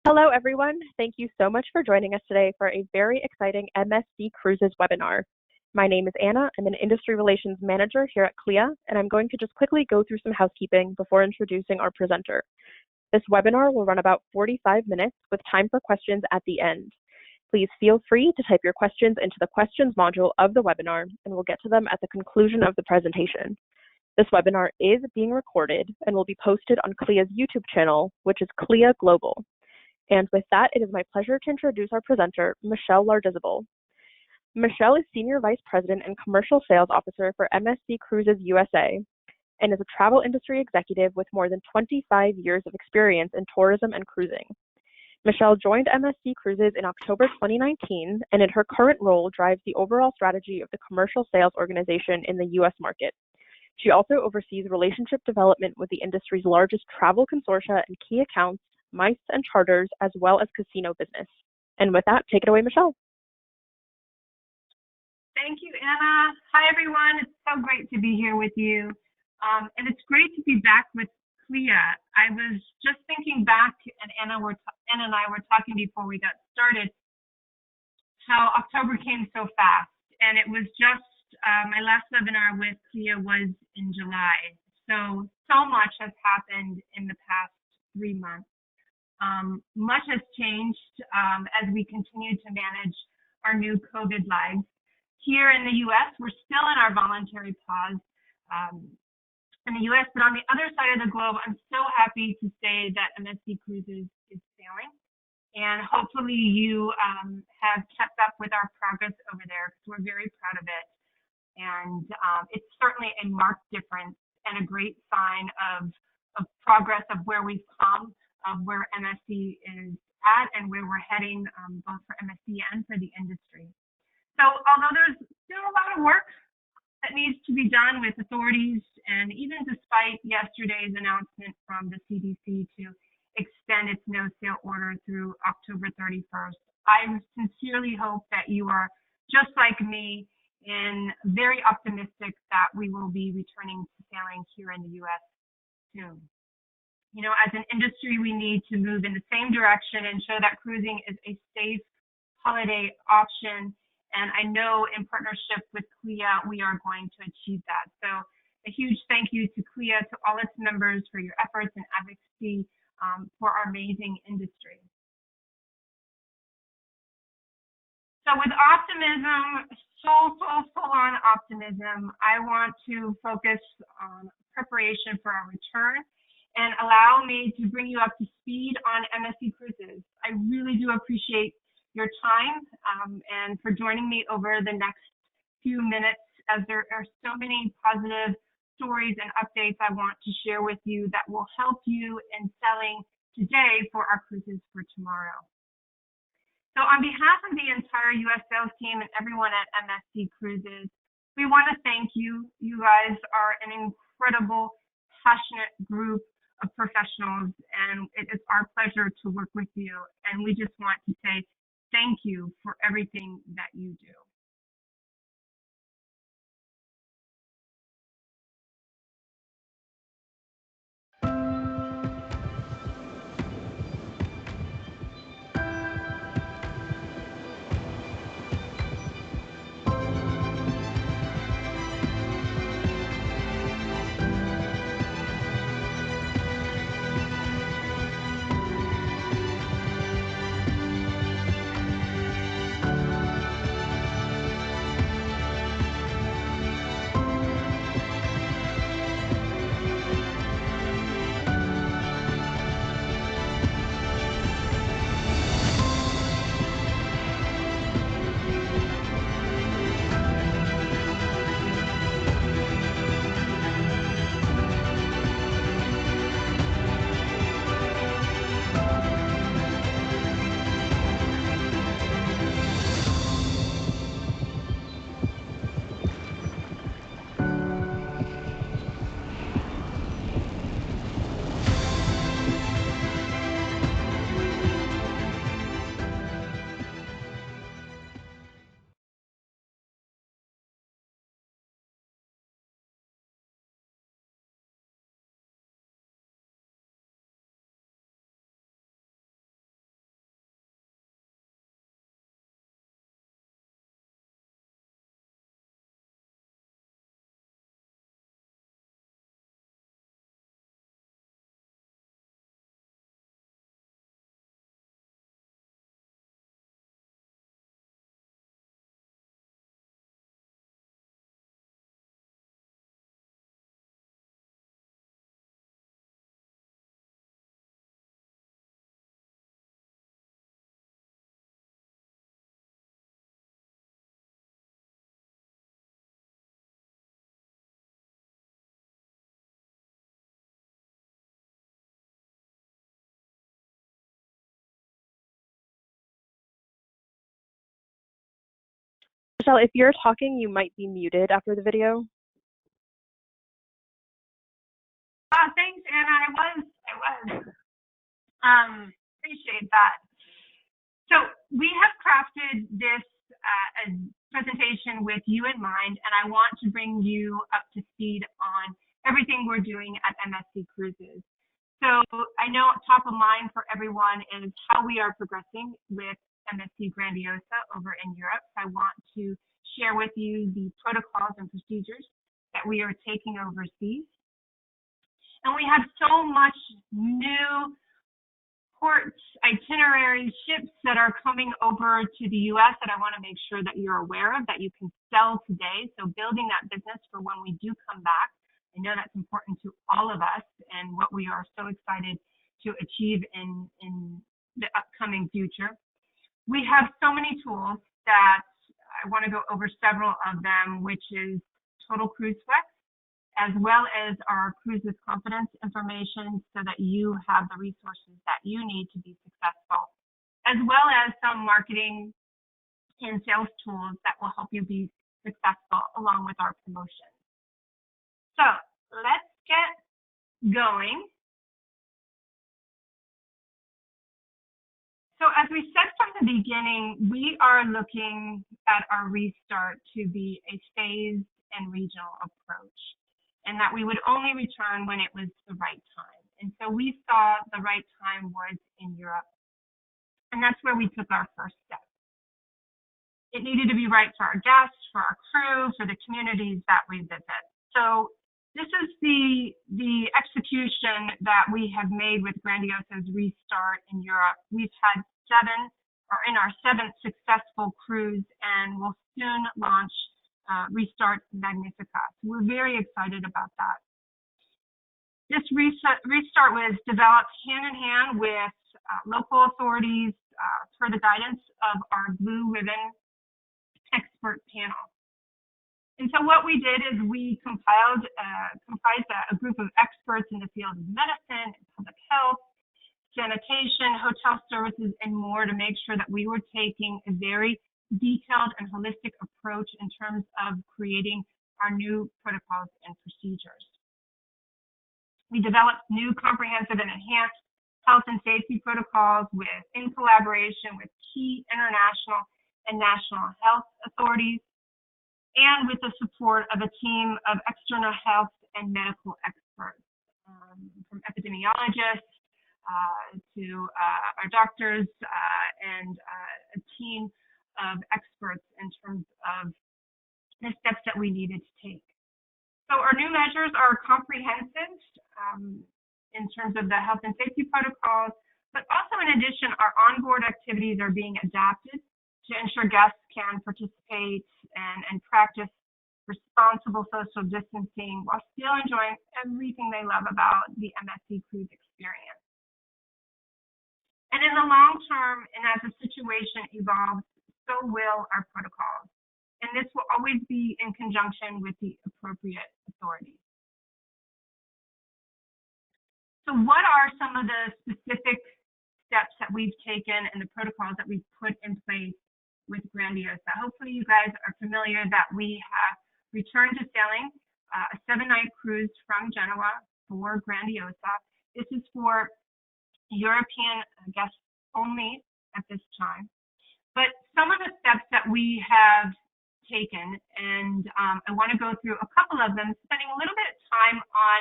Hello, everyone. Thank you so much for joining us today for a very exciting MSC Cruises webinar. My name is Anna. I'm an Industry Relations Manager here at CLIA, and I'm going to just quickly go through some housekeeping before introducing our presenter. This webinar will run about 45 minutes with time for questions at the end. Please feel free to type your questions into the questions module of the webinar, and we'll get to them at the conclusion of the presentation. This webinar is being recorded and will be posted on CLIA's YouTube channel, which is CLIA Global. And with that, it is my pleasure to introduce our presenter, Michelle Lardizabal. Michelle is Senior Vice President and Commercial Sales Officer for MSC Cruises USA and is a travel industry executive with more than 25 years of experience in tourism and cruising. Michelle joined MSC Cruises in October 2019 and in her current role drives the overall strategy of the commercial sales organization in the US market. She also oversees relationship development with the industry's largest travel consortia and key accounts, MICE and charters, as well as casino business. And with that, take it away, Michelle. Thank you, Anna. Hi, everyone. It's so great to be here with you. And it's great to be back with CLIA. I was just thinking back, and Anna and I were talking before we got started, how October came so fast. And it was just, my last webinar with CLIA was in July. So much has happened in the past 3 months. Much has changed as we continue to manage our new COVID lives. Here in the U.S., we're still in our voluntary pause in the U.S., but on the other side of the globe, I'm so happy to say that MSC Cruises is sailing. And hopefully you have kept up with our progress over there because we're very proud of it. And it's certainly a marked difference and a great sign of progress of where we've come, of where MSC is at and where we're heading, both for MSC and for the industry. So although there's still a lot of work that needs to be done with authorities, and even despite yesterday's announcement from the CDC to extend its no-sail order through October 31st, I sincerely hope that you are just like me and very optimistic that we will be returning to sailing here in the U.S. soon. You know, as an industry, we need to move in the same direction and show that cruising is a safe holiday option. And I know in partnership with CLIA, we are going to achieve that. So a huge thank you to CLIA, to all its members for your efforts and advocacy for our amazing industry. So with optimism, full on optimism, I want to focus on preparation for our return. And allow me to bring you up to speed on MSC Cruises. I really do appreciate your time and for joining me over the next few minutes, as there are so many positive stories and updates I want to share with you that will help you in selling today for our cruises for tomorrow. So on behalf of the entire U.S. sales team and everyone at MSC Cruises, we want to thank you. You guys are an incredible, passionate group of professionals, and it is our pleasure to work with you. And we just want to say thank you for everything that you do. Michelle, if you're talking, you might be muted after the video. Thanks, Anna. I was. Appreciate that. So we have crafted this presentation with you in mind, and I want to bring you up to speed on everything we're doing at MSC Cruises. So I know top of mind for everyone is how we are progressing with MSC Grandiosa over in Europe. I want to share with you the protocols and procedures that we are taking overseas. And we have so much new ports, itineraries, ships that are coming over to the U.S. that I want to make sure that you're aware of, that you can sell today. So building that business for when we do come back. I know that's important to all of us and what we are so excited to achieve in the upcoming future. We have so many tools that I want to go over several of them, which is Total Cruise Flex, as well as our Cruises Confidence information so that you have the resources that you need to be successful, as well as some marketing and sales tools that will help you be successful along with our promotion. So let's get going. So as we said from the beginning, we are looking at our restart to be a phased and regional approach, and that we would only return when it was the right time. And so we saw the right time was in Europe. And that's where we took our first step. It needed to be right for our guests, for our crew, for the communities that we visit. So this is the execution that we have made with Grandiosa's restart in Europe. We've had in our seventh successful cruise, and we'll soon launch Restart Magnifica. So we're very excited about that. This restart was developed hand in hand with local authorities for the guidance of our Blue Ribbon expert panel. And so what we did is we comprised a group of experts in the field of medicine, public health, sanitation, hotel services, and more to make sure that we were taking a very detailed and holistic approach in terms of creating our new protocols and procedures. We developed new comprehensive and enhanced health and safety protocols in collaboration with key international and national health authorities, and with the support of a team of external health and medical experts, from epidemiologists to our doctors and a team of experts in terms of the steps that we needed to take. So our new measures are comprehensive in terms of the health and safety protocols, but also in addition, our onboard activities are being adapted to ensure guests can participate and practice responsible social distancing while still enjoying everything they love about the MSC cruise experience. And in the long term, and as the situation evolves, so will our protocols. And this will always be in conjunction with the appropriate authorities. So what are some of the specific steps that we've taken and the protocols that we've put in place with Grandiosa? Hopefully you guys are familiar that we have returned to sailing a 7-night cruise from Genoa for Grandiosa. This is for European guests only at this time. But some of the steps that we have taken, and I want to go through a couple of them, spending a little bit of time on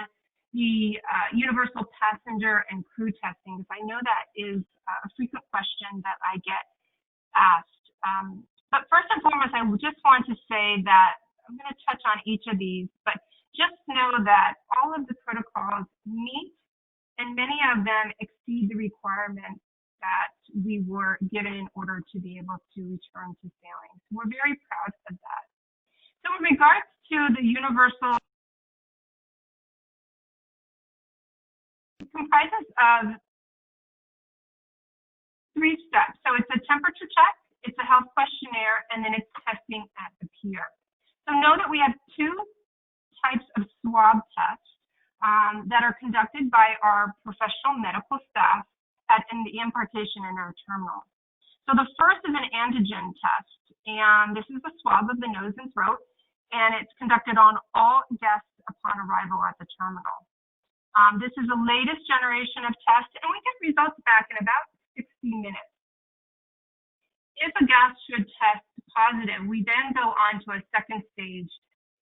the universal passenger and crew testing, because I know that is a frequent question that I get asked. But first and foremost, I just want to say that I'm going to touch on each of these, but just know that all of the protocols meet, and many of them exceed the requirements that we were given in order to be able to return to sailing. So we're very proud of that. So in regards to the universal, it comprises of 3 steps. So it's a temperature check, it's a health questionnaire, and then it's testing at the pier. So know that we have 2 types of swab tests that are conducted by our professional medical staff in the embarkation in our terminal. So the first is an antigen test, and this is a swab of the nose and throat, and it's conducted on all guests upon arrival at the terminal. This is the latest generation of test, and we get results back in about 60 minutes. If a guest should test positive, we then go on to a second stage,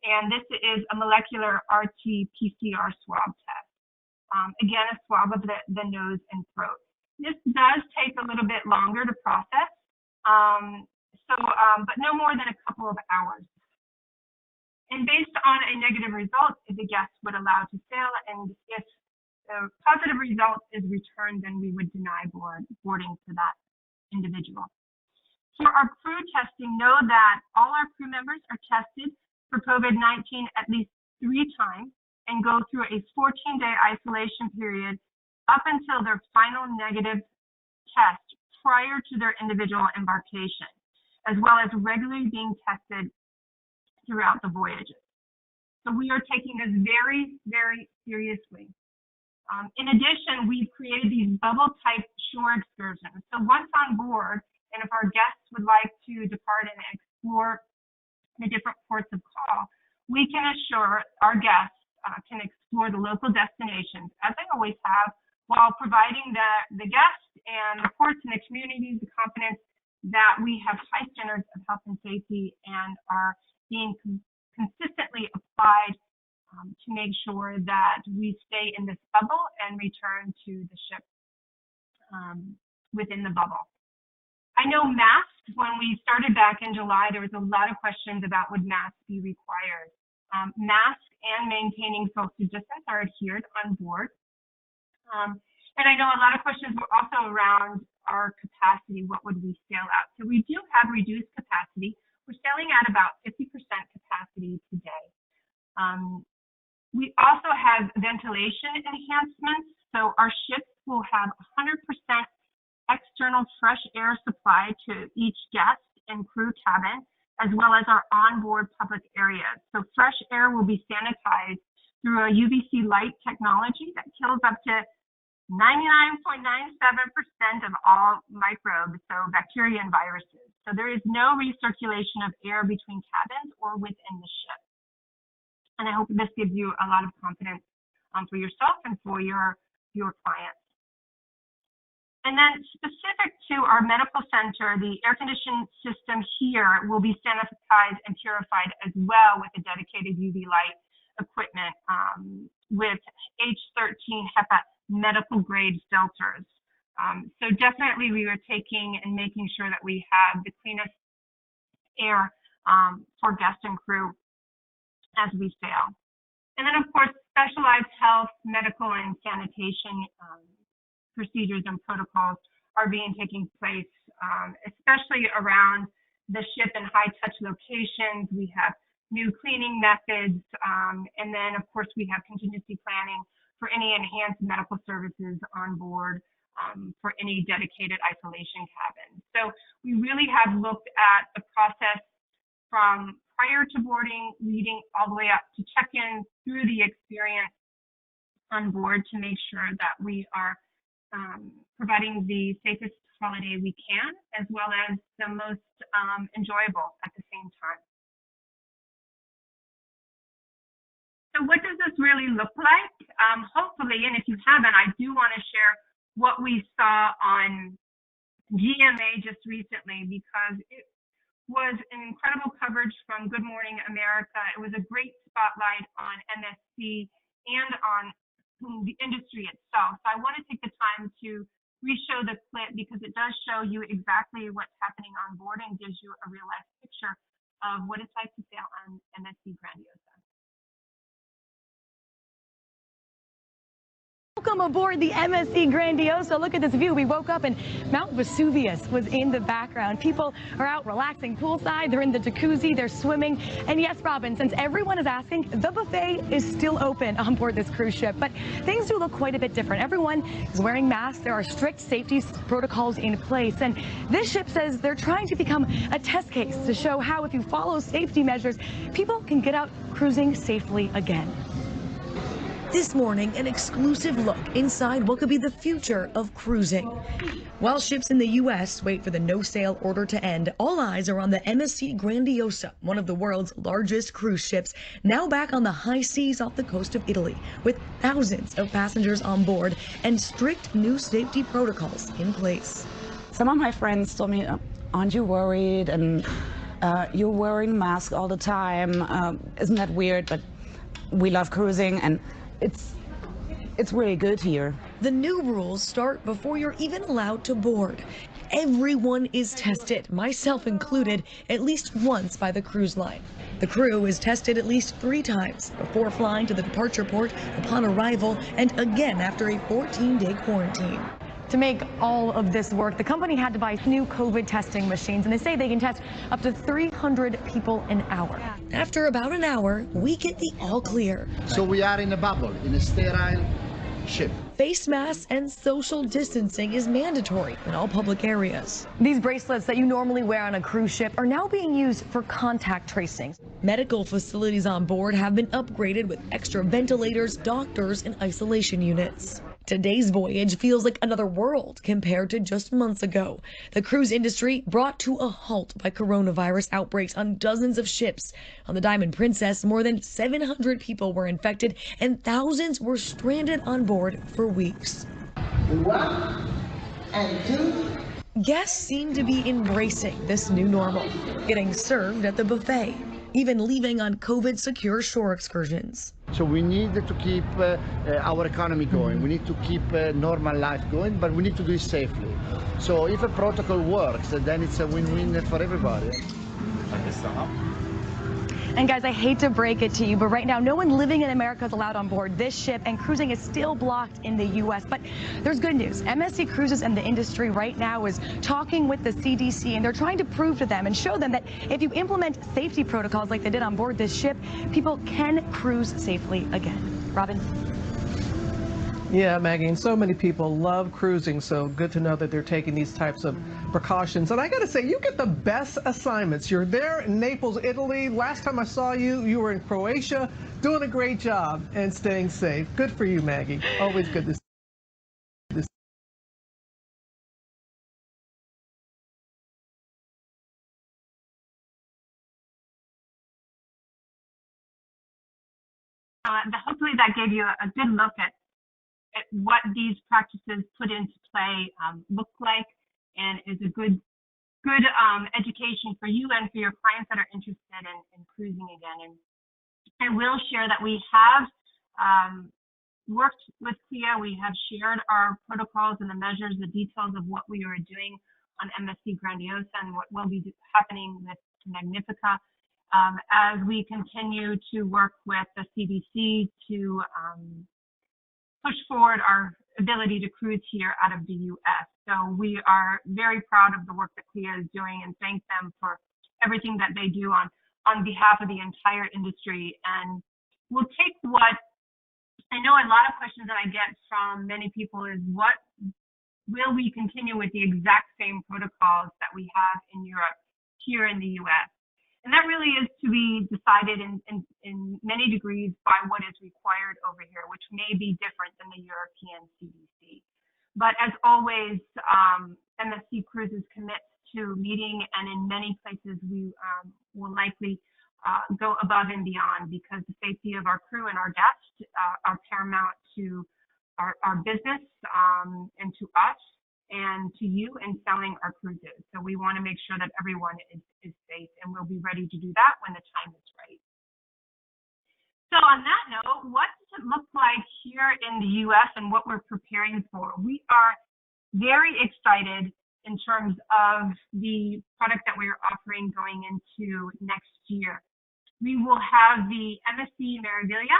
and this is a molecular RT-PCR swab test. Again, a swab of the nose and throat. This does take a little bit longer to process, but no more than a couple of hours. And based on a negative result, the guest would allow to sail, and if the positive result is returned, then we would deny boarding to that individual. For our crew testing, know that all our crew members are tested for COVID-19 at least 3 times and go through a 14-day isolation period up until their final negative test prior to their individual embarkation, as well as regularly being tested throughout the voyages. So we are taking this very, very seriously. In addition, we've created these bubble-type shore excursions. So once on board, and if our guests would like to depart and explore the different ports of call, we can assure our guests can explore the local destinations, as they always have, while providing the guests and the ports and the communities the confidence that we have high standards of health and safety and are being consistently applied to make sure that we stay in this bubble and return to the ship within the bubble. I know masks, when we started back in July, there was a lot of questions about would masks be required. Masks and maintaining social distance are adhered on board. And I know a lot of questions were also around our capacity. What would we sail at? So we do have reduced capacity. We're sailing at about 50% capacity today. We also have ventilation enhancements. So our ships will have 100% external fresh air supply to each guest and crew cabin, as well as our onboard public areas. So fresh air will be sanitized through a UVC light technology that kills up to 99.97% of all microbes, so bacteria and viruses. So there is no recirculation of air between cabins or within the ship. And I hope this gives you a lot of confidence for yourself and for your clients. And then specific to our medical center, the air conditioning system here will be sanitized and purified as well with a dedicated UV light equipment with H13 HEPA medical grade filters. So definitely we are taking and making sure that we have the cleanest air for guests and crew as we sail. And then of course, specialized health, medical, and sanitation procedures and protocols are being taking place, especially around the ship and high touch locations. We have new cleaning methods, and then of course we have contingency planning for any enhanced medical services on board for any dedicated isolation cabin. So we really have looked at the process from prior to boarding, leading all the way up to check-in through the experience on board to make sure that we are providing the safest holiday we can, as well as the most enjoyable at the same time. So what does this really look like? Hopefully, and if you haven't, I do want to share what we saw on GMA just recently, because it was an incredible coverage from Good Morning America. It was a great spotlight on MSC and on the industry itself. So I want to take the time to re-show the clip because it does show you exactly what's happening on board and gives you a real-life picture of what it's like to sail on MSC Grandiosa. Welcome aboard the MSC Grandiosa. Look at this view. We woke up and Mount Vesuvius was in the background. People are out relaxing poolside. They're in the jacuzzi. They're swimming. And yes, Robin, since everyone is asking, the buffet is still open on board this cruise ship. But things do look quite a bit different. Everyone is wearing masks. There are strict safety protocols in place. And this ship says they're trying to become a test case to show how, if you follow safety measures, people can get out cruising safely again. This morning, an exclusive look inside what could be the future of cruising. While ships in the U.S. wait for the no-sail order to end, all eyes are on the MSC Grandiosa, one of the world's largest cruise ships, now back on the high seas off the coast of Italy, with thousands of passengers on board and strict new safety protocols in place. Some of my friends told me, aren't you worried? And you're wearing masks all the time. Isn't that weird? But we love cruising, and it's really good here. The new rules start before you're even allowed to board. Everyone is tested, myself included, at least once by the cruise line. The crew is tested at least 3 times before flying to the departure port, upon arrival, and again after a 14-day quarantine. To make all of this work, the company had to buy new COVID testing machines, and they say they can test up to 300 people an hour. After about an hour, we get the all clear. So we are in a bubble, in a sterile ship. Face masks and social distancing is mandatory in all public areas. These bracelets that you normally wear on a cruise ship are now being used for contact tracing. Medical facilities on board have been upgraded with extra ventilators, doctors, and isolation units. Today's voyage feels like another world compared to just months ago. The cruise industry brought to a halt by coronavirus outbreaks on dozens of ships. On the Diamond Princess, more than 700 people were infected and thousands were stranded on board for weeks. 1 and 2. Guests seem to be embracing this new normal, getting served at the buffet, even leaving on COVID-secure shore excursions. So we need to keep our economy going. We need to keep normal life going, but we need to do it safely. So if a protocol works, then it's a win-win for everybody. And guys, I hate to break it to you, but right now no one living in America is allowed on board this ship, and cruising is still blocked in the U.S. But there's good news. MSC Cruises and the industry right now is talking with the CDC, and they're trying to prove to them and show them that if you implement safety protocols like they did on board this ship, people can cruise safely again. Robin? Yeah, Maggie, and so many people love cruising, so good to know that they're taking these types of precautions. And I got to say, you get the best assignments. You're there in Naples, Italy. Last time I saw you, you were in Croatia, doing a great job and staying safe. Good for you, Maggie. Always good to see you. Hopefully that gave you a good look at what these practices put into play look like, and is a good education for you and for your clients that are interested in cruising again. And I will share that we have worked with CLIA. We have shared our protocols and the measures, the details of what we are doing on MSC Grandiosa and what will be happening with Magnifica as we continue to work with the CDC to push forward our ability to cruise here out of the U.S. So we are very proud of the work that CLIA is doing and thank them for everything that they do on behalf of the entire industry. And we'll take what I know a lot of questions that I get from many people is, what will we continue with the exact same protocols that we have in Europe here in the U.S.? And that really is to be decided in many degrees by what is required over here, which may be different than the European CDC. But as always, MSC Cruises commits to meeting, and in many places we will likely go above and beyond, because the safety of our crew and our guests are paramount to our business and to us and to you in selling our cruises. So we want to make sure that everyone is safe, and we'll be ready to do that when the time is right. So on that note, what does it look like here in the U.S. and what we're preparing for? We are very excited in terms of the product that we're offering going into next year. We will have the MSC Meraviglia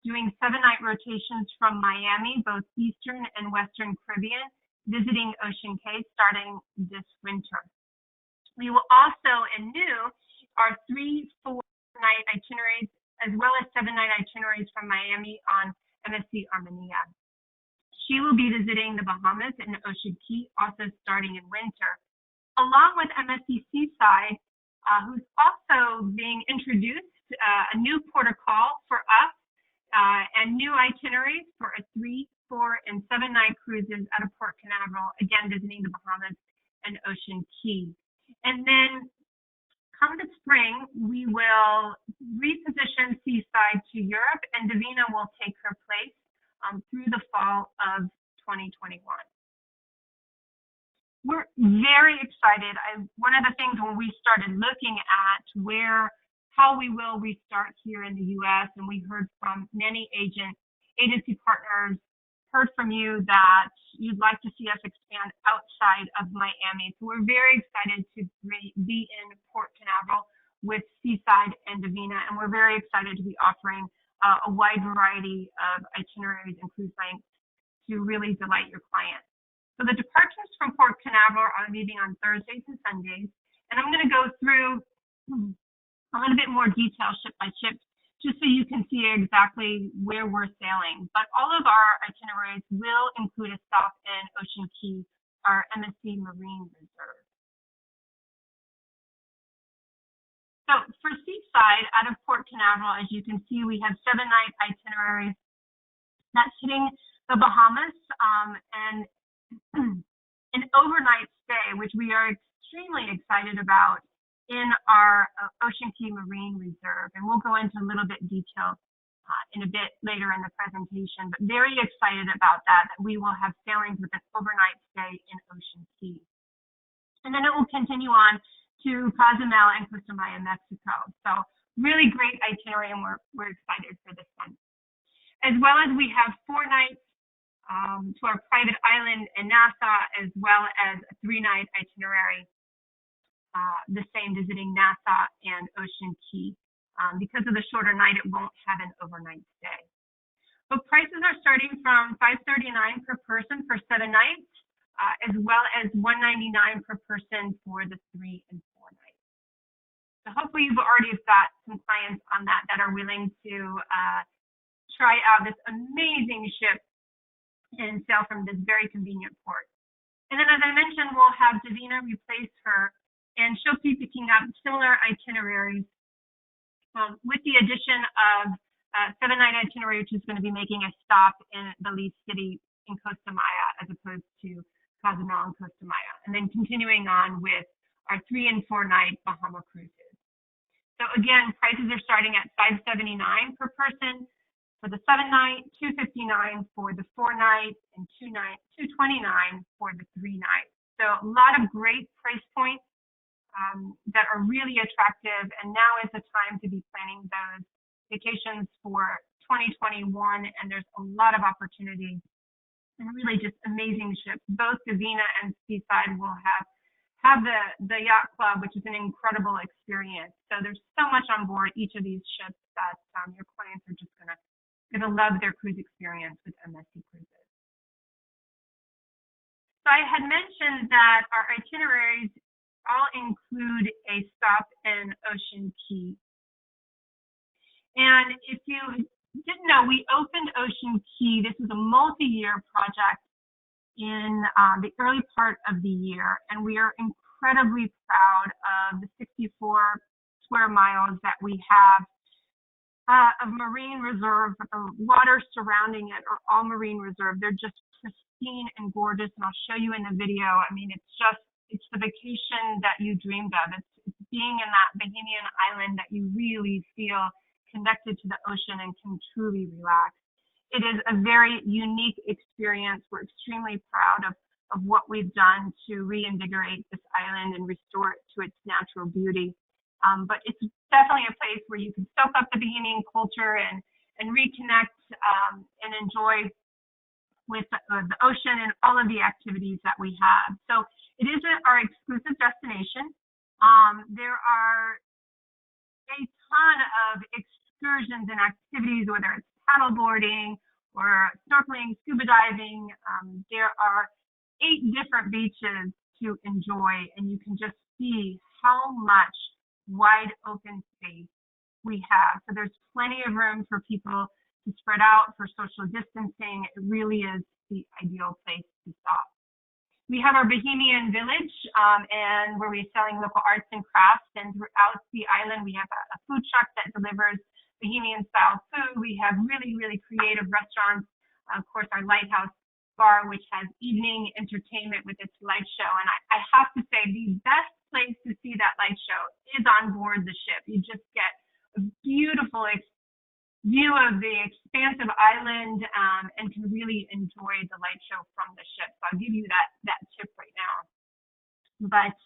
doing 7-night rotations from Miami, both Eastern and Western Caribbean, visiting Ocean Cay starting this winter. We will also, and new, our 3 4-night itineraries, as well as 7-night itineraries from Miami on MSC Armenia. She will be visiting the Bahamas and Ocean Cay, also starting in winter, along with MSC Seaside, who's also being introduced, a new protocol for us and new itineraries for a 3, 4, and 7-night cruises out of Port Canaveral, again visiting the Bahamas and Ocean Key. And then come the spring, we will reposition Seaside to Europe, and Davina will take her place through the fall of 2021. We're very excited. One of the things when we started looking at how we will restart here in the U.S., and we heard from many agency partners, heard from you that you'd like to see us expand outside of Miami. So we're very excited to be in Port Canaveral with Seaside and Davina, and we're very excited to be offering a wide variety of itineraries and cruise lengths to really delight your clients. So the departures from Port Canaveral are leaving on Thursdays and Sundays, and I'm going to go through a little bit more detail ship by ship, just so you can see exactly where we're sailing. But all of our itineraries will include a stop in Ocean Key, our MSC Marine Reserve. So for Seaside, out of Port Canaveral, as you can see, we have 7-night itineraries. That's hitting the Bahamas and an overnight stay, which we are extremely excited about, in our Ocean Key Marine Reserve. And we'll go into a little bit detail in a bit later in the presentation, but very excited about that we will have sailings with an overnight stay in Ocean Key. And then it will continue on to Cozumel and Costa Maya, Mexico. So really great itinerary, and we're excited for this one. As well as we have 4 nights to our private island in Nassau, as well as a 3-night itinerary, the same visiting Nassau and Ocean Key. Because of the shorter night, it won't have an overnight stay. But prices are starting from $539 per person for 7 nights, as well as $199 per person for the 3 and 4 nights. So hopefully you've already got some clients on that are willing to try out this amazing ship and sail from this very convenient port. And then, as I mentioned, we'll have Davina replace her, and she'll be picking up similar itineraries with the addition of a 7-night itinerary, which is going to be making a stop in Belize City in Costa Maya, as opposed to Cozumel and Costa Maya, and then continuing on with our 3 and 4 night Bahama cruises. So again, prices are starting at $579 per person for the 7-night, $259 for the 4-night, and $229 for the 3-night. So a lot of great price points that are really attractive, and now is the time to be planning those vacations for 2021, and there's a lot of opportunity and really just amazing ships. Both Davina and Seaside will have the yacht club, which is an incredible experience. So there's so much on board each of these ships that your clients are just gonna love their cruise experience with MSC Cruises. So I had mentioned that our itineraries all include a stop in Ocean Key. And if you didn't know, we opened Ocean Key. This is a multi-year project in the early part of the year, and we are incredibly proud of the 64 square miles that we have of marine reserve. The water surrounding it are all marine reserve. They're just pristine and gorgeous, and I'll show you in the video. I mean, it's the vacation that you dreamed of. It's being in that Bahamian island that you really feel connected to the ocean and can truly relax. It is a very unique experience. We're extremely proud of what we've done to reinvigorate this island and restore it to its natural beauty. But it's definitely a place where you can soak up the Bahamian culture and reconnect and enjoy with the ocean and all of the activities that we have. So it is our exclusive destination. There are a ton of excursions and activities, whether it's paddleboarding or snorkeling, scuba diving. There are 8 different beaches to enjoy, and you can just see how much wide open space we have. So there's plenty of room for people to spread out for social distancing. It really is the ideal place to stop. We have our Bahamian village, and where we're selling local arts and crafts. And throughout the island, we have a food truck that delivers Bohemian style food. We have really, really creative restaurants. Of course, our Lighthouse Bar, which has evening entertainment with its light show. And I have to say, the best place to see that light show is on board the ship. You just get a beautiful view of the expansive island and can really enjoy the light show from the ship. So I'll give you that tip right now. But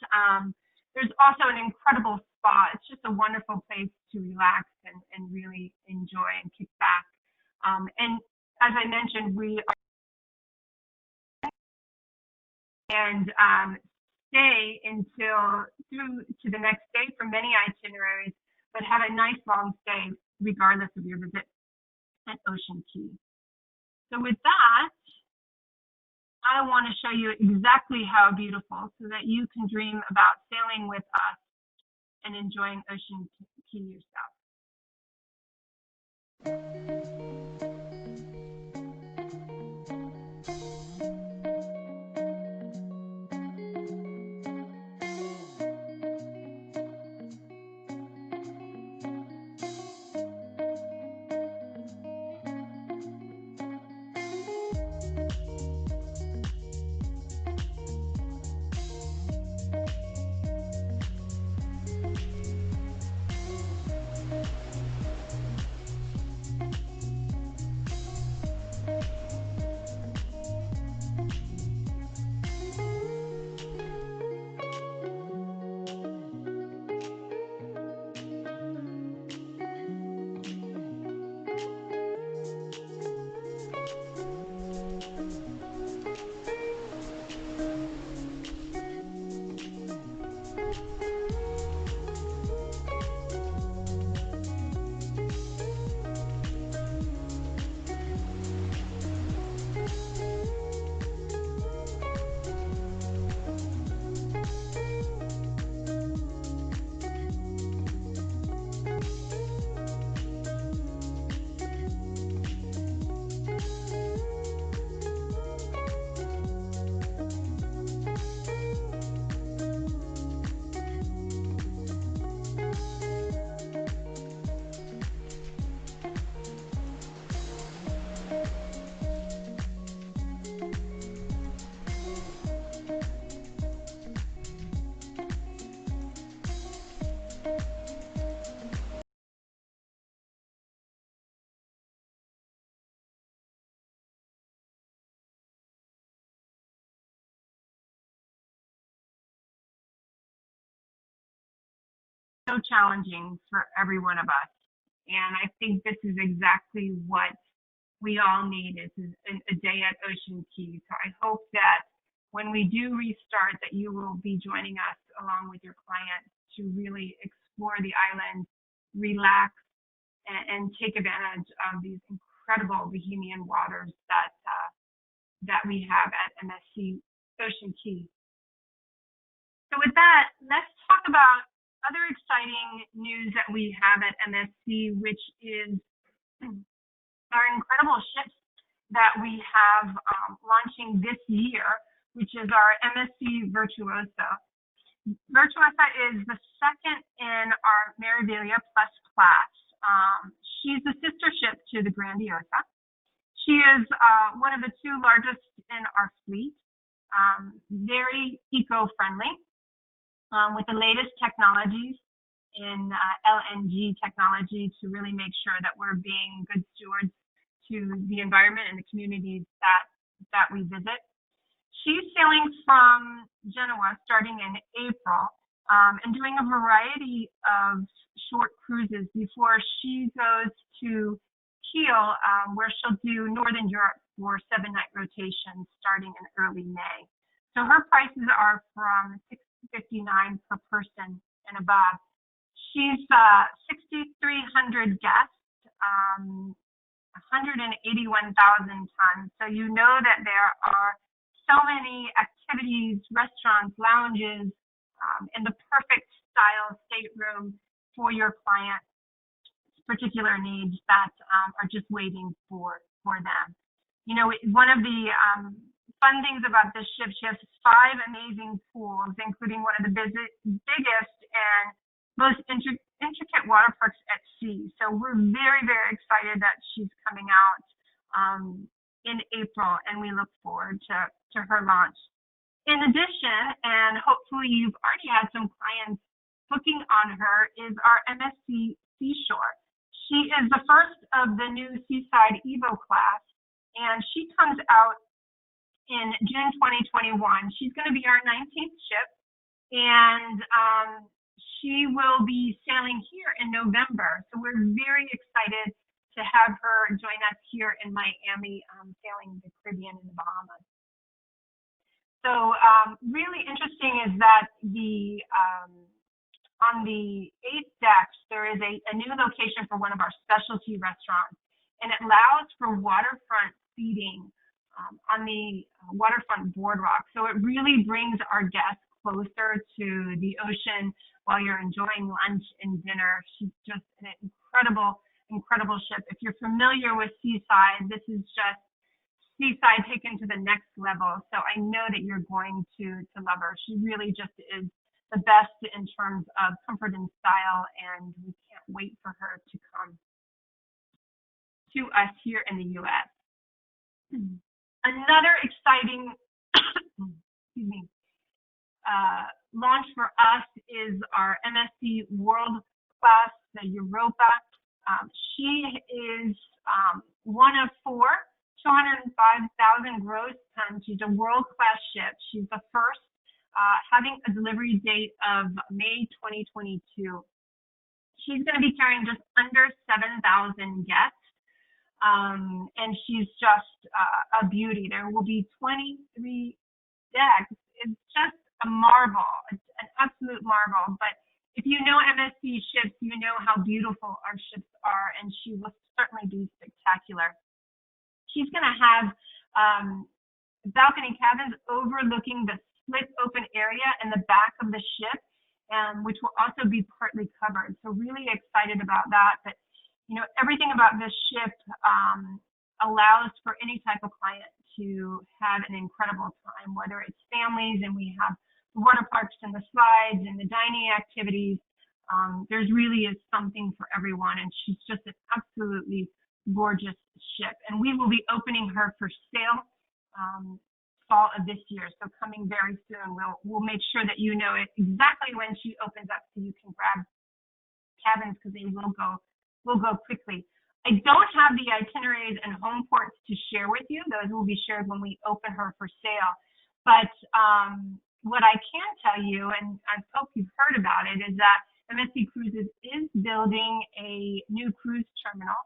there's also an incredible spa. It's just a wonderful place to relax and really enjoy and kick back. And as I mentioned, we are and stay until through to the next day for many itineraries, but have a nice long stay regardless of your visit at Ocean Key. So with that, I want to show you exactly how beautiful so that you can dream about sailing with us and enjoying Ocean Key yourself. So challenging for every one of us. And I think this is exactly what we all need is a day at Ocean Key. So I hope that when we do restart that you will be joining us along with your client to really explore the island, relax, and take advantage of these incredible Bohemian waters that we have at MSC Ocean Key. So with that, let's talk about other exciting news that we have at MSC, which is our incredible ships that we have launching this year, which is our MSC Virtuosa. Virtuosa is the second in our Meraviglia Plus class. She's the sister ship to the Grandiosa. She is one of the two largest in our fleet, very eco-friendly. With the latest technologies in LNG technology to really make sure that we're being good stewards to the environment and the communities that we visit. She's sailing from Genoa starting in April and doing a variety of short cruises before she goes to Kiel, where she'll do Northern Europe for 7-night rotations starting in early May. So her prices are from $659 per person and above. She's 6,300 guests, 181,000 tons. So you know that there are so many activities, restaurants, lounges, and the perfect style stateroom for your client's particular needs that are just waiting for them. You know, one of the fun things about this ship, she has 5 amazing pools, including one of the biggest and most intricate water parks at sea. So we're very, very excited that she's coming out in April, and we look forward to her launch. In addition, and hopefully you've already had some clients booking on her, is our MSC Seashore. She is the first of the new Seaside Evo class, and she comes out in June 2021. She's going to be our 19th ship, and she will be sailing here in November. So we're very excited to have her join us here in Miami, sailing the Caribbean and the Bahamas. So really interesting is that on the 8th deck, there is a new location for one of our specialty restaurants, and it allows for waterfront seating on the waterfront boardwalk. So it really brings our guests closer to the ocean while you're enjoying lunch and dinner. She's just an incredible ship. If you're familiar with Seaside, this is just Seaside taken to the next level. So I know that you're going to love her. She really just is the best in terms of comfort and style, and we can't wait for her to come to us here in the U.S. Another exciting launch for us is our MSC World Class, the EUROPA. She is one of 205,000 gross tons. She's a world-class ship. She's the first, having a delivery date of May 2022. She's going to be carrying just under 7,000 guests, and she's just a beauty. There will be 23 decks. It's just a marvel. It's an absolute marvel. But if you know MSC ships, you know how beautiful our ships are, and she will certainly be spectacular. She's going to have balcony cabins overlooking the split open area in the back of the ship, which will also be partly covered. So really excited about that. But you know, everything about this ship allows for any type of client to have an incredible time, whether it's families and we have the water parks and the slides and the dining activities. There's really is something for everyone, and she's just an absolutely gorgeous ship. And we will be opening her for sale fall of this year, so coming very soon. We'll make sure that you know it exactly when she opens up, so you can grab cabins, because they will go quickly. I don't have the itineraries and home ports to share with you. Those will be shared when we open her for sale. But what I can tell you, and I hope you've heard about it, is that MSC Cruises is building a new cruise terminal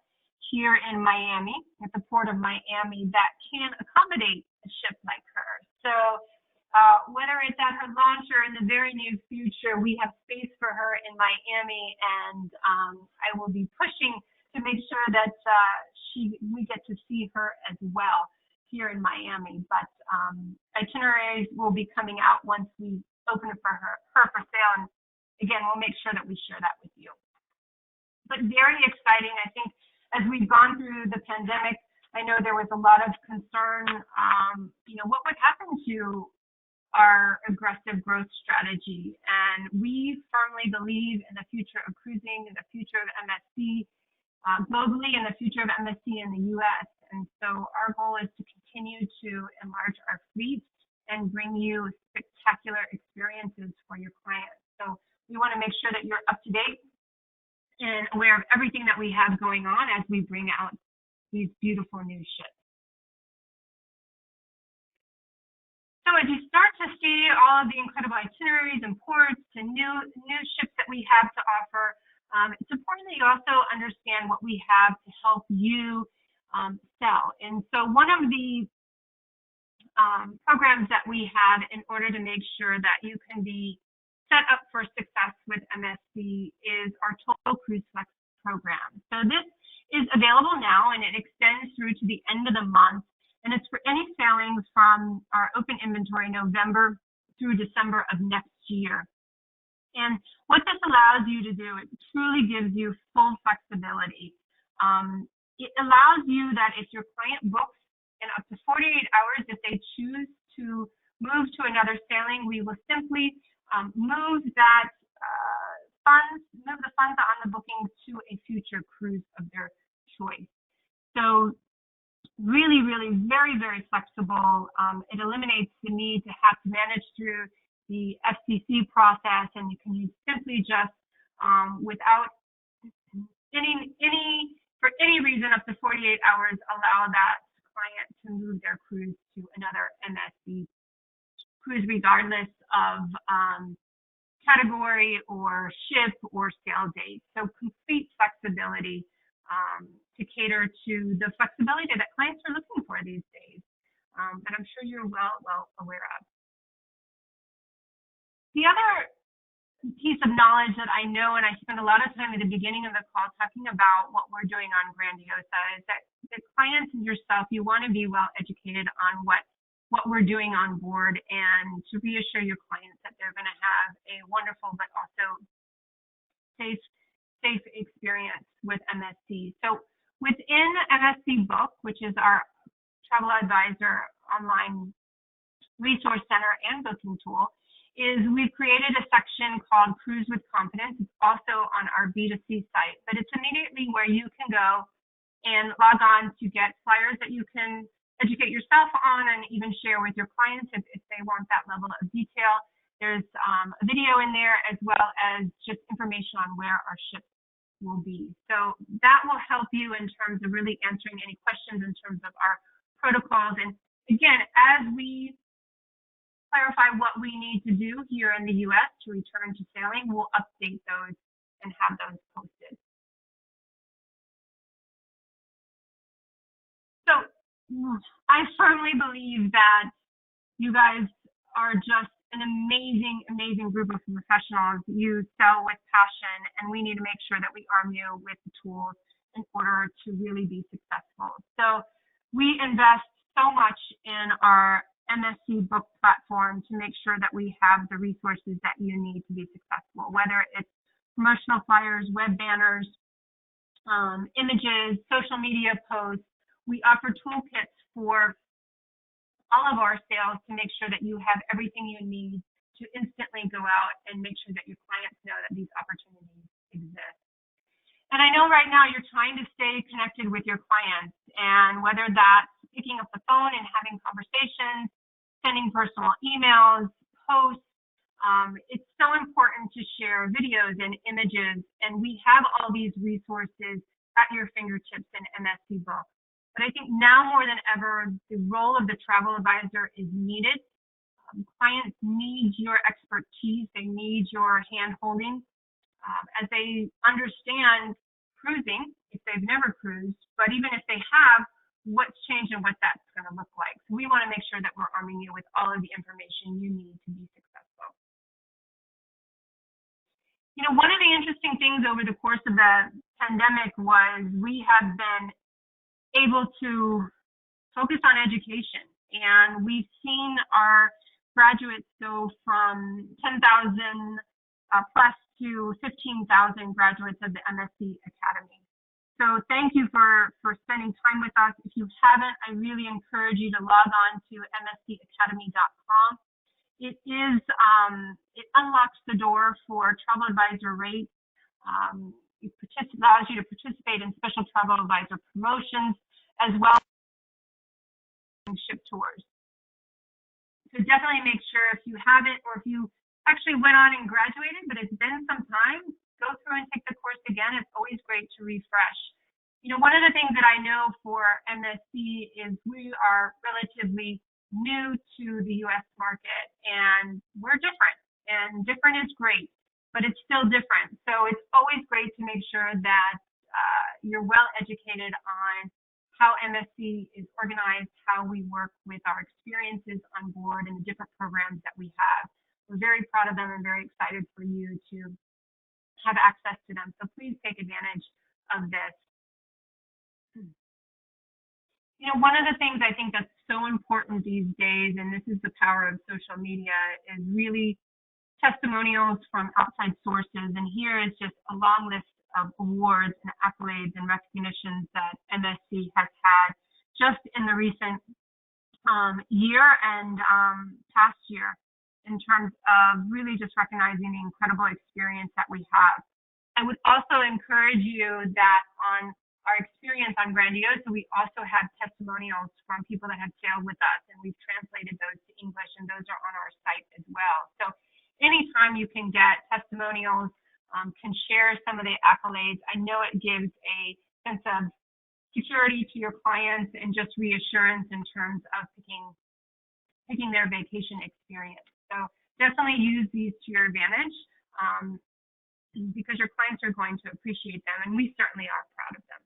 here in Miami, at the port of Miami, that can accommodate a ship like her. So whether it's at her launch or in the very near future, we have space for her in Miami, and I will be pushing to make sure that we get to see her as well here in Miami. But itineraries will be coming out once we open it for her for sale. And again, we'll make sure that we share that with you. But very exciting. I think as we've gone through the pandemic, I know there was a lot of concern, what would happen to our aggressive growth strategy. And we firmly believe in the future of cruising, in the future of MSC globally, and the future of MSC in the U.S. And so our goal is to continue to enlarge our fleet and bring you spectacular experiences for your clients. So we want to make sure that you're up to date and aware of everything that we have going on as we bring out these beautiful new ships. So as you start to see all of the incredible itineraries and ports and new ships that we have to offer, it's important that you also understand what we have to help you sell. And so one of the programs that we have in order to make sure that you can be set up for success with MSC is our Total Cruise Flex program. So this is available now, and it extends through to the end of the month, and it's for any sailings from our open inventory November through December of next year. And what this allows you to do, it truly gives you full flexibility. It allows you that if your client books in up to 48 hours, if they choose to move to another sailing, we will simply move that funds the booking to a future cruise of their choice. So really, really very, very flexible. It eliminates the need to have to manage through the FCC process, and you can simply just, without for any reason, up to 48 hours, allow that client to move their cruise to another MSC cruise, regardless of category or ship or sail date. So complete flexibility to cater to the flexibility that clients are looking for these days, that I'm sure you're well aware of. The other piece of knowledge that I know, and I spend a lot of time at the beginning of the call talking about what we're doing on Grandiosa, is that the clients and yourself, you want to be well educated on what we're doing on board, and to reassure your clients that they're going to have a wonderful but also safe experience with MSC. So within MSC Book, which is our travel advisor online resource center and booking tool, is we've created a section called Cruise with Confidence. It's also on our B2C site, but it's immediately where you can go and log on to get flyers that you can educate yourself on and even share with your clients if they want that level of detail. There's a video in there, as well as just information on where our ships will be. So that will help you in terms of really answering any questions in terms of our protocols. And again, as we clarify what we need to do here in the U.S. to return to sailing, we'll update those and have those posted. So I firmly believe that you guys are just an amazing group of professionals. You sell with passion, and we need to make sure that we arm you with the tools in order to really be successful. So we invest so much in our MSC Book platform to make sure that we have the resources that you need to be successful, whether it's promotional flyers, web banners, images, social media posts. We offer toolkits for all of our sales to make sure that you have everything you need to instantly go out and make sure that your clients know that these opportunities exist. And I know right now you're trying to stay connected with your clients, and whether that's picking up the phone and having conversations, sending personal emails, posts, it's so important to share videos and images, and we have all these resources at your fingertips in MSC Book. But I think now more than ever, the role of the travel advisor is needed. Clients need your expertise. They need your hand-holding as they understand cruising, if they've never cruised, but even if they have, what's changed and what that's going to look like. So we want to make sure that we're arming you with all of the information you need to be successful. You know, one of the interesting things over the course of the pandemic was we have been able to focus on education, and we've seen our graduates go from 10,000 plus to 15,000 graduates of the MSC Academy. So thank you for spending time with us. If you haven't, I really encourage you to log on to mscacademy.com. It is it unlocks the door for travel advisor rates. It allows you to participate in special travel advisor promotions, as well as ship tours. So definitely make sure, if you haven't, or if you actually went on and graduated, but it's been some time, go through and take the course again. It's always great to refresh. You know, one of the things that I know for MSC is we are relatively new to the U.S. market, and we're different, and different is great, but it's still different. So it's always great to make sure that you're well educated on how MSC is organized, how we work with our experiences on board, and the different programs that we have. We're very proud of them and very excited for you to have access to them. So please take advantage of this. You know, one of the things I think that's so important these days, and this is the power of social media, is really testimonials from outside sources. And here is just a long list of awards and accolades and recognitions that MSC has had just in the recent year and past year, in terms of really just recognizing the incredible experience that we have. I would also encourage you that on our experience on Grandiosa, we also have testimonials from people that have sailed with us, and we've translated those to English, and those are on our site as well. So anytime you can get testimonials, can share some of the accolades, I know it gives a sense of security to your clients and just reassurance in terms of picking their vacation experience. So definitely use these to your advantage because your clients are going to appreciate them, and we certainly are proud of them.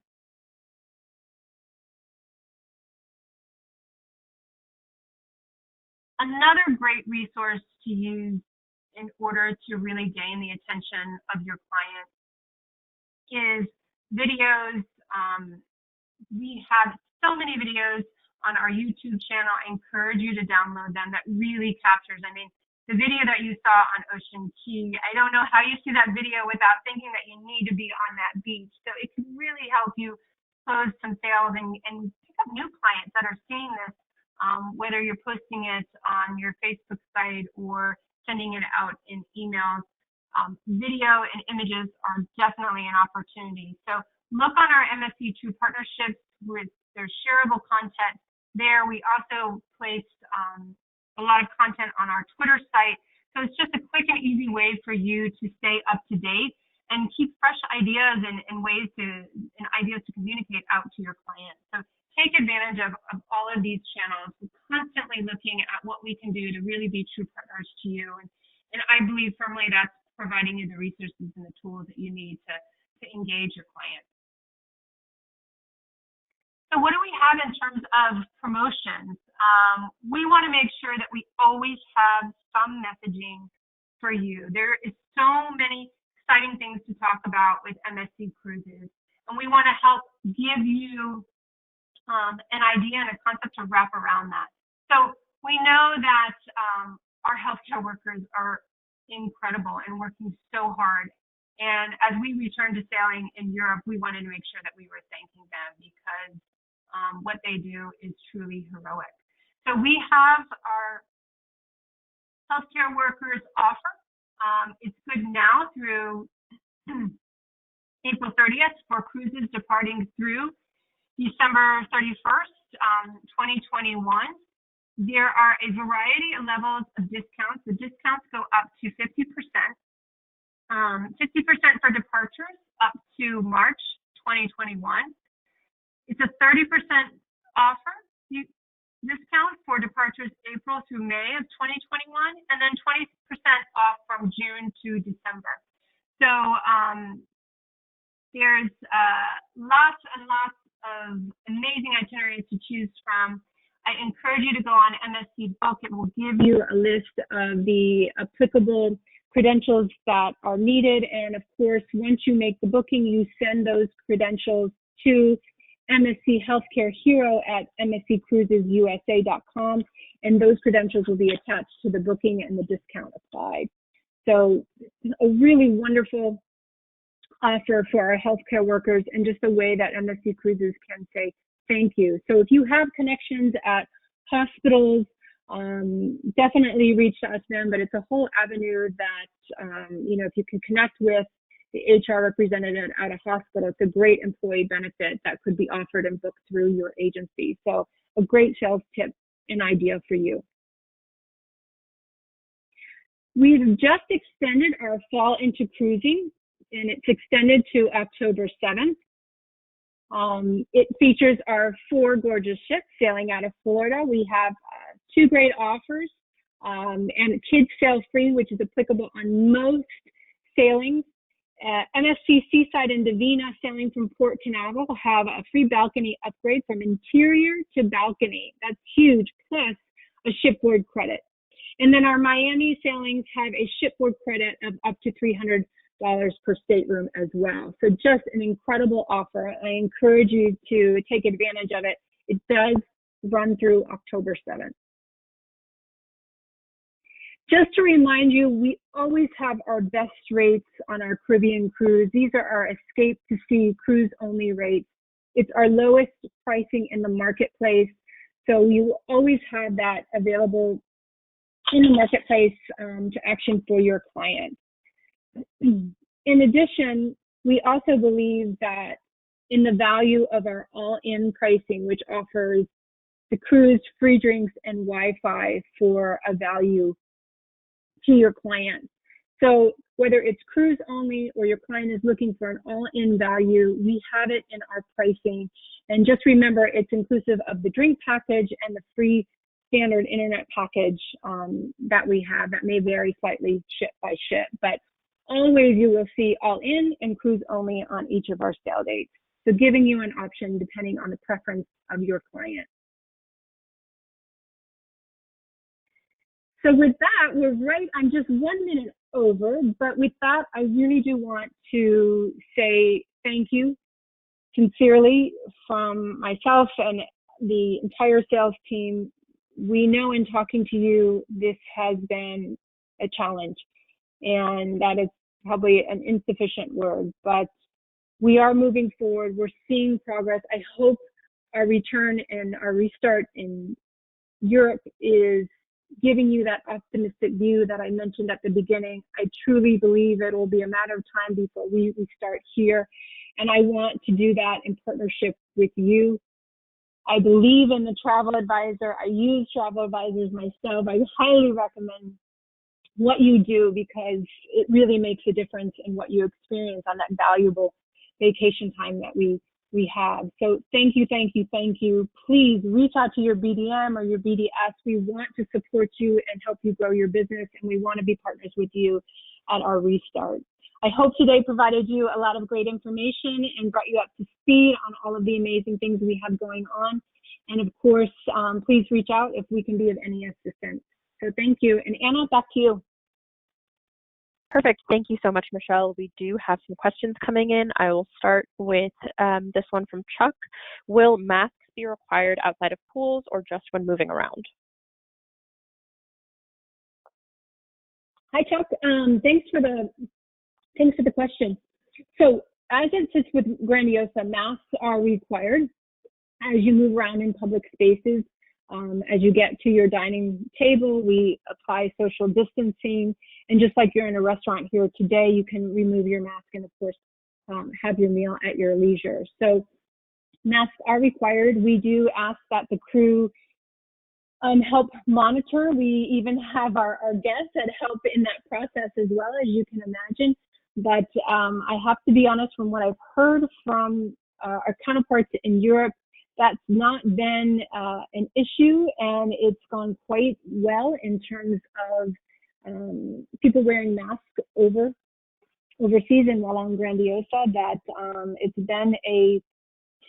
Another great resource to use in order to really gain the attention of your client is videos. We have so many videos on our YouTube channel. I encourage you to download them. That really captures, I mean, the video that you saw on Ocean Key, I don't know how you see that video without thinking that you need to be on that beach. So it can really help you close some sales and pick up new clients that are seeing this, whether you're posting it on your Facebook site or sending it out in emails. Video and images are definitely an opportunity. So look on our MSC True partnerships with their shareable content there. We also placed a lot of content on our Twitter site. So it's just a quick and easy way for you to stay up to date and keep fresh ideas and ways and ideas to communicate out to your clients. So take advantage of all of these channels. We're constantly looking at what we can do to really be true partners to you. And I believe firmly that's providing you the resources and the tools that you need to engage your clients. So what do we have in terms of promotions? We want to make sure that we always have some messaging for you. There is so many exciting things to talk about with MSC Cruises, and we want to help give you an idea and a concept to wrap around that. So we know that our healthcare workers are incredible and working so hard. And as we return to sailing in Europe, we wanted to make sure that we were thanking them because what they do is truly heroic. So we have our healthcare workers offer. It's good now through April 30th for cruises departing through December 31st, 2021. There are a variety of levels of discounts. The discounts go up to 50%. 50% for departures up to March 2021. It's a 30% offer discount for departures April through May of 2021, and then 20% off from June to December. So there's lots and lots of amazing itineraries to choose from. I encourage you to go on MSC Book. It will give you a list of the applicable credentials that are needed. And of course, once you make the booking, you send those credentials to MSC Healthcare Hero at msccruisesusa.com, and those credentials will be attached to the booking and the discount applied. So a really wonderful offer for our healthcare workers and just a way that MSC Cruises can say thank you. So if you have connections at hospitals, definitely reach out to them, but it's a whole avenue that, if you can connect with the HR representative at a hospital, it's a great employee benefit that could be offered and booked through your agency. So a great sales tip and idea for you. We've just extended our fall into cruising, and it's extended to October 7th. It features our 4 gorgeous ships sailing out of Florida. We have 2 great offers, and kids sail free, which is applicable on most sailings. MSC Seaside and Divina sailing from Port Canaveral have a free balcony upgrade from interior to balcony. That's huge, plus a shipboard credit. And then our Miami sailings have a shipboard credit of up to $300 per stateroom as well. So just an incredible offer. I encourage you to take advantage of it. It does run through October 7th. Just to remind you, we always have our best rates on our Caribbean cruise. These are our escape to sea cruise only rates. It's our lowest pricing in the marketplace. So you will always have that available in the marketplace to action for your client. In addition, we also believe that in the value of our all-in pricing, which offers the cruise, free drinks, and Wi-Fi for a value to your client. So whether it's cruise only or your client is looking for an all-in value, we have it in our pricing. And just remember, it's inclusive of the drink package and the free standard internet package that we have that may vary slightly ship by ship. But always you will see all-in and cruise only on each of our sale dates. So giving you an option depending on the preference of your client. So with that, we're right, I'm just 1 minute over, but with that, I really do want to say thank you sincerely from myself and the entire sales team. We know in talking to you, this has been a challenge, and that is probably an insufficient word, but we are moving forward. We're seeing progress. I hope our return and our restart in Europe is giving you that optimistic view that I mentioned at the beginning. I truly believe it will be a matter of time before we start here. And I want to do that in partnership with you. I believe in the travel advisor. I use travel advisors myself. I highly recommend what you do because it really makes a difference in what you experience on that valuable vacation time that we have. So thank you, thank you, thank you. Please reach out to your BDM or your BDS. We want to support you and help you grow your business, and we want to be partners with you at our restart. I hope today provided you a lot of great information and brought you up to speed on all of the amazing things we have going on. And of course, please reach out if we can be of any assistance. So thank you. And Anna, back to you. Perfect. Thank you so much, Michelle. We do have some questions coming in. I will start with this one from Chuck. Will masks be required outside of pools or just when moving around? Hi, Chuck. Thanks for the question. So as it sits with Grandiosa, masks are required as you move around in public spaces. As you get to your dining table, we apply social distancing. And just like you're in a restaurant here today, you can remove your mask and, of course, have your meal at your leisure. So masks are required. We do ask that the crew help monitor. We even have our guests that help in that process as well, as you can imagine. But I have to be honest, from what I've heard from our counterparts in Europe, that's not been an issue, and it's gone quite well in terms of people wearing masks overseas and while on Grandiosa. That it's been a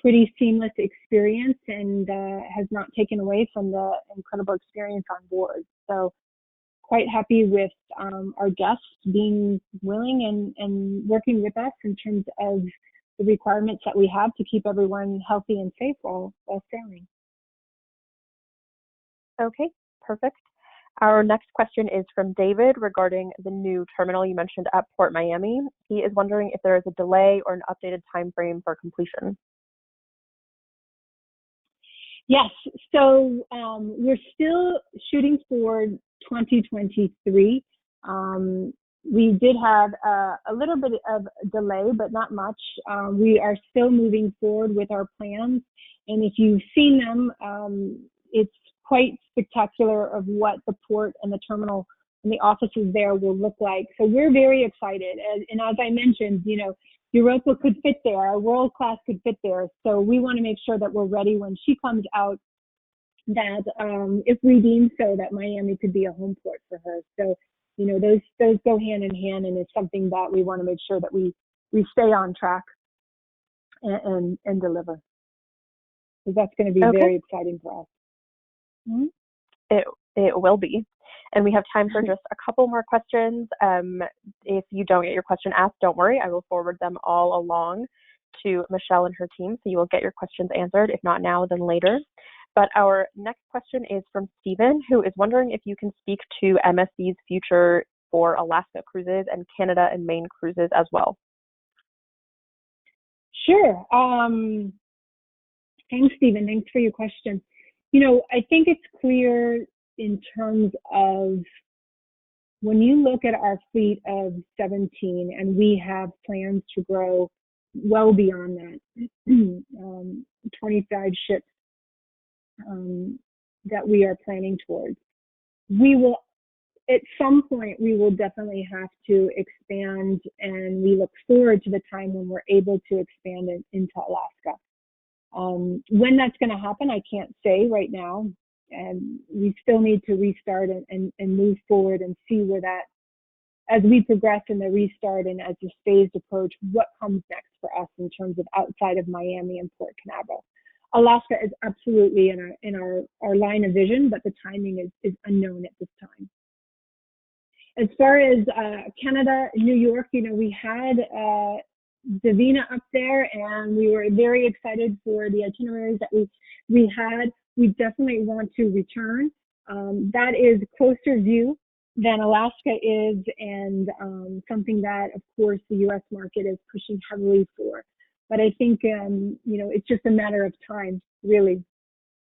pretty seamless experience and has not taken away from the incredible experience on board. So quite happy with our guests being willing and working with us in terms of the requirements that we have to keep everyone healthy and safe while sailing. Okay, perfect. Our next question is from David regarding the new terminal you mentioned at Port Miami. He is wondering if there is a delay or an updated time frame for completion. Yes, so we're still shooting for 2023. We did have a little bit of delay, but not much. We are still moving forward with our plans. And if you've seen them, it's quite spectacular of what the port and the terminal and the offices there will look like. So we're very excited. And as I mentioned, you know, Europa could fit there, our world class could fit there. So we want to make sure that we're ready when she comes out, that if we deem so, that Miami could be a home port for her. So, you know, those go hand in hand, and it's something that we want to make sure that we stay on track and deliver. So that's going to be very exciting for us. Mm-hmm. It will be. And we have time for just a couple more questions. If you don't get your question asked, don't worry. I will forward them all along to Michelle and her team, so you will get your questions answered. If not now, then later. But our next question is from Stephen, who is wondering if you can speak to MSC's future for Alaska cruises and Canada and Maine cruises as well. Sure. Thanks, Stephen. Thanks for your question. You know, I think it's clear in terms of when you look at our fleet of 17, and we have plans to grow well beyond that, 25 ships that we are planning towards, we will, at some point, we will definitely have to expand, and we look forward to the time when we're able to expand into Alaska. When that's going to happen, I can't say right now. And we still need to restart and move forward and see where that, as we progress in the restart and as this phased approach, what comes next for us in terms of outside of Miami and Port Canaveral. Alaska is absolutely in our line of vision, but the timing is unknown at this time. As far as Canada, New York, we had Davina up there, and we were very excited for the itineraries that we had. We definitely want to return. That is closer view than Alaska is, and something that, of course, the U.S. market is pushing heavily for. But I think, it's just a matter of time, really,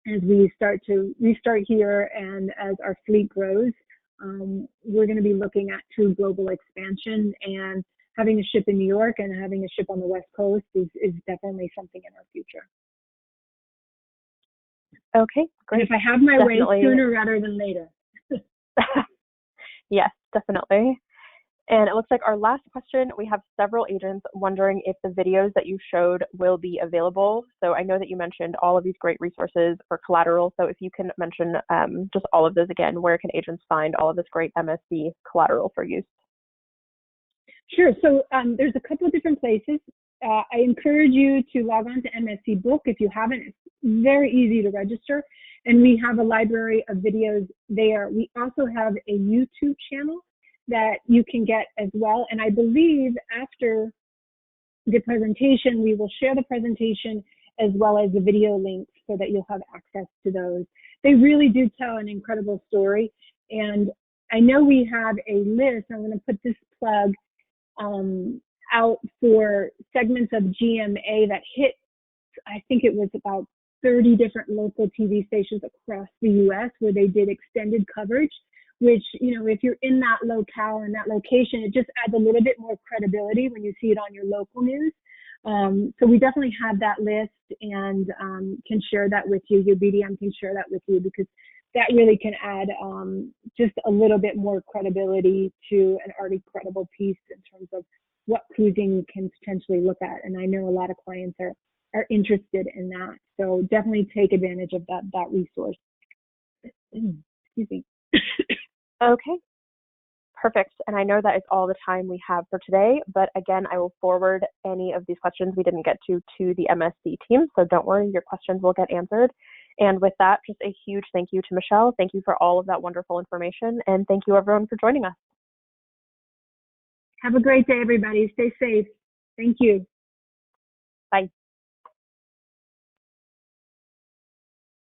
as we start to restart here and as our fleet grows. We're going to be looking at true global expansion, and having a ship in New York and having a ship on the West Coast is definitely something in our future. Okay, great. And if I have my way, sooner rather than later. Yes, definitely. And it looks like our last question, we have several agents wondering if the videos that you showed will be available. So I know that you mentioned all of these great resources for collateral. So if you can mention just all of those again, where can agents find all of this great MSC collateral for use? Sure. So there's a couple of different places. I encourage you to log on to MSC Book. If you haven't, it's very easy to register. And we have a library of videos there. We also have a YouTube channel that you can get as well. And I believe after the presentation, we will share the presentation as well as the video links so that you'll have access to those. They really do tell an incredible story. And I know we have a list. I'm going to put this plug out for segments of GMA that hit, I think it was about 30 different local TV stations across the U.S. where they did extended coverage, which, if you're in that locale and that location, it just adds a little bit more credibility when you see it on your local news. So we definitely have that list and can share that with you. Your BDM can share that with you, because that really can add just a little bit more credibility to an already credible piece in terms of what cruising can potentially look at. And I know a lot of clients are interested in that. So definitely take advantage of that resource. Excuse me. Okay, perfect. And I know that is all the time we have for today, but again, I will forward any of these questions we didn't get to the MSC team. So don't worry, your questions will get answered. And with that, just a huge thank you to Michelle. Thank you for all of that wonderful information. And thank you everyone for joining us. Have a great day, everybody. Stay safe. Thank you. Bye.